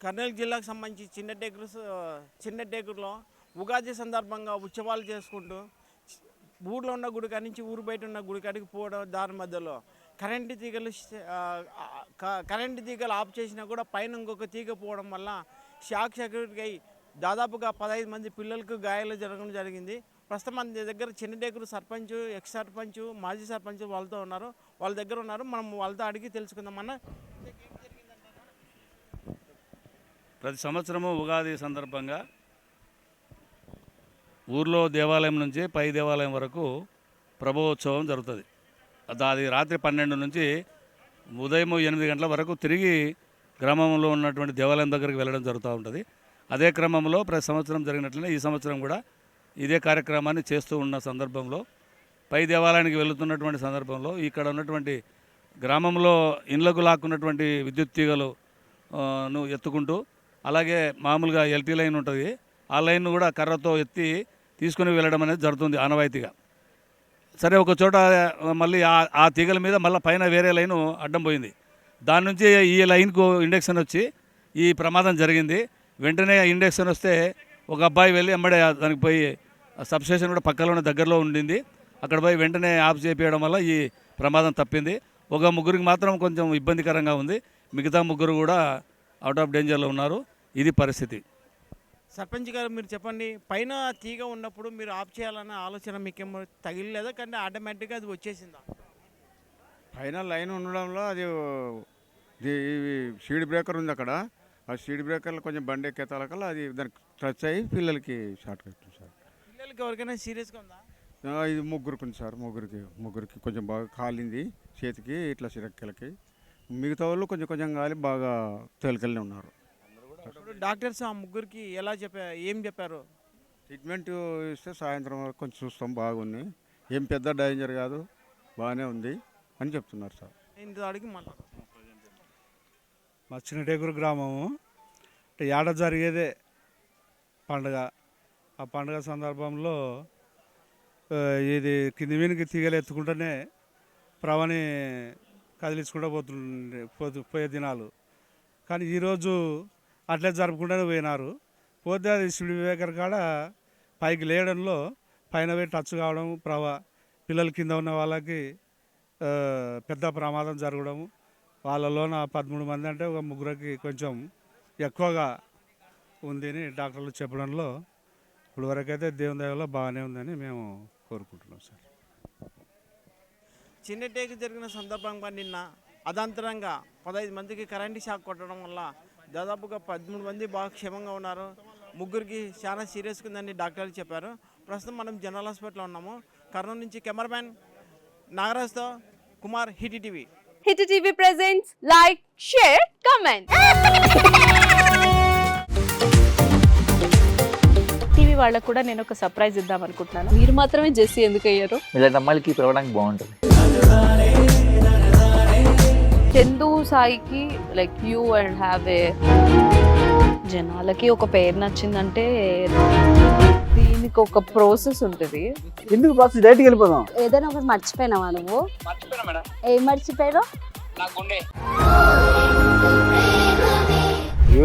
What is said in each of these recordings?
కర్నూలు జిల్లాకు సంబంధించి చిన్న టేకులో ఉగాది సందర్భంగా ఉత్సవాలు చేసుకుంటూ ఊర్లో ఉన్న గుడి కాడి నుంచి ఊరు బయట ఉన్న గుడి కాడికి పోవడం దారి మధ్యలో కరెంటు తీగలు ఆఫ్ చేసినా కూడా పైన ఇంకొక తీగ పోవడం వల్ల షాక్ సర్క్యూట్ అయి దాదాపుగా 15 మంది పిల్లలకు గాయాలు జరగడం జరిగింది. ప్రస్తుతం మన దగ్గర చిన్నటేకురు సర్పంచ్, ఎక్స్ సర్పంచ్, మాజీ సర్పంచ్ వాళ్ళ దగ్గర ఉన్నారు. మనం వాళ్ళతో అడిగి తెలుసుకుందామన్నా. ప్రతి సంవత్సరము ఉగాది సందర్భంగా ఊర్లో దేవాలయం నుంచి పై దేవాలయం వరకు ప్రభోత్సవం జరుగుతుంది. అది రాత్రి 12 నుంచి ఉదయం 8 గంటల వరకు తిరిగి గ్రామంలో ఉన్నటువంటి దేవాలయం దగ్గరికి వెళ్ళడం జరుగుతూ ఉంటుంది. అదే క్రమంలో ప్రతి సంవత్సరం జరిగినట్లనే ఈ సంవత్సరం కూడా ఇదే కార్యక్రమాన్ని చేస్తూ ఉన్న సందర్భంలో పై దేవాలయానికి వెళుతున్నటువంటి సందర్భంలో ఇక్కడ ఉన్నటువంటి గ్రామంలో ఇండ్లకు లాక్కున్నటువంటి విద్యుత్ తీగలను ఎత్తుకుంటూ, అలాగే మామూలుగా ఎల్టీ లైన్ ఉంటుంది, ఆ లైన్ కూడా కర్రతో ఎత్తి తీసుకుని వెళ్ళడం అనేది జరుగుతుంది ఆనవాయితీగా. సరే, ఒక చోట మళ్ళీ ఆ తీగల మీద మళ్ళీ పైన వేరే లైను అడ్డం పోయింది. దాని నుంచి ఈ లైన్కు ఇండక్షన్ వచ్చి ఈ ప్రమాదం జరిగింది. వెంటనే ఇండక్షన్ వస్తే ఒక అబ్బాయి వెళ్ళి వెంబడే దానికి పోయి సబ్స్టేషన్ కూడా పక్కలోనే దగ్గరలో ఉండింది. అక్కడ పోయి వెంటనే ఆఫ్ చేపించడం వల్ల ఈ ప్రమాదం తప్పింది. ఒక ముగ్గురికి మాత్రం కొంచెం ఇబ్బందికరంగా ఉంది. మిగతా ముగ్గురు కూడా అవుట్ ఆఫ్ డేంజర్లో ఉన్నారు. ఇది పరిస్థితి. సర్పంచ్ గారు, మీరు చెప్పండి, పైన తీగ ఉన్నప్పుడు మీరు ఆఫ్ చేయాలన్న ఆలోచన మీకేమో తగిలేదా, కానీ ఆటోమేటిక్గా అది వచ్చేసిందా? పైన లైన్ ఉండడంలో అది స్పీడ్ బ్రేకర్ ఉంది అక్కడ. ఆ స్పీడ్ బ్రేకర్లో కొంచెం బండి ఎక్కేతాలకల్లా అది దానికి టచ్ అయ్యి పిల్లలకి షార్ట్ కట్టింది సార్. పిల్లలకి ఎవరికైనా సీరియస్గా ఉందా? ఇది ముగ్గురికి ఉంది సార్. ముగ్గురికి కొంచెం బాగా కాలింది, చేతికి ఇట్లా సిరక్కెలకి. మిగతా వాళ్ళు కొంచెం కొంచెం కాలి బాగా తేలికల్ని ఉన్నారు. డాక్టర్స్ ఆ ముగ్గురికి ఏం చెప్పారు? ట్రీట్మెంట్ ఇస్తే సాయంత్రం వరకు కొంచెం చూస్తాం, బాగుంది, ఏం పెద్ద డేంజర్ కాదు, బాగానే ఉంది అని చెప్తున్నారు సార్. ఇంత అడిగి మళ్ళీ మా చిన్నటేకురు గ్రామము ఏడ జరిగేదే పండుగ. ఆ పండుగ సందర్భంలో ఇది కింది మీనికి తీగలు ఎత్తుకుంటూనే ప్రవణి కదిలించుకుంటూ పోయే దినాలు. కానీ ఈరోజు అట్లే జరుపుకుంటూనే పోయినారు. పోతే అది స్పీడ్ బ్రేకర్ కాడ పైకి లేయడంలో పైన పోయి టచ్ కావడం, పిల్లల కింద ఉన్న వాళ్ళకి పెద్ద ప్రమాదం జరగడము. వాళ్ళలోన 13 మంది అంటే ఒక ముగ్గురికి కొంచెం ఎక్కువగా ఉంది అని డాక్టర్లు చెప్పడంలో ఇప్పుడు వరకైతే దేవుని దయలో బాగానే ఉందని మేము కోరుకుంటున్నాం సార్. చిన్నటేకు జరిగిన సందర్భంగా నిన్న అదాంతరంగా 15 మందికి కరెంటు షాక్ కొట్టడం వల్ల దాదాపుగా 13 మంది బాగా క్షేమంగా ఉన్నారు. ముగ్గురికి చాలా సీరియస్గా ఉందని డాక్టర్లు చెప్పారు. ప్రస్తుతం మనం జనరల్ హాస్పిటల్లో ఉన్నాము. కర్నూలు నుంచి కెమెరామ్యాన్ నాగరాజ్తో Kumar, hit TV. Hit TV presents like, share, comment. TV వాళ్ళకు కూడా నేను ఒక సర్ప్రైజ్ ఇద్దాం అనుకుంటున్నాను. మీరు మాత్రమే జెస్సీ ఎందుకు అయ్యారు? ఇలాంటి అమ్మాయిలకి పిలవడానికి బాగుంటుంది. చందు సాయికి like you and have a జనాలకి ఒక పేరు నచ్చిందంటే దీనికి ఒక ప్రాసెస్ ఉంటుంది. ఎందుకు ప్రాసెస్? డైరెక్ట్గా వెళ్ళిపోదాం. ఏదైనా ఒకటి మర్చిపోయినావా నువ్వు? ఏం మర్చిపోయావు?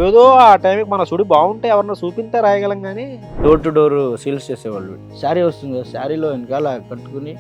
ఏదో ఆ టైంకి మన సుడి బాగుంటే ఎవరన్నా చూపిస్తే రాయగలం, కానీ డోర్ టు డోర్ సేల్స్ చేసేవాళ్ళు. శారీ వస్తుంది, శారీలో వెనకాల కట్టుకుని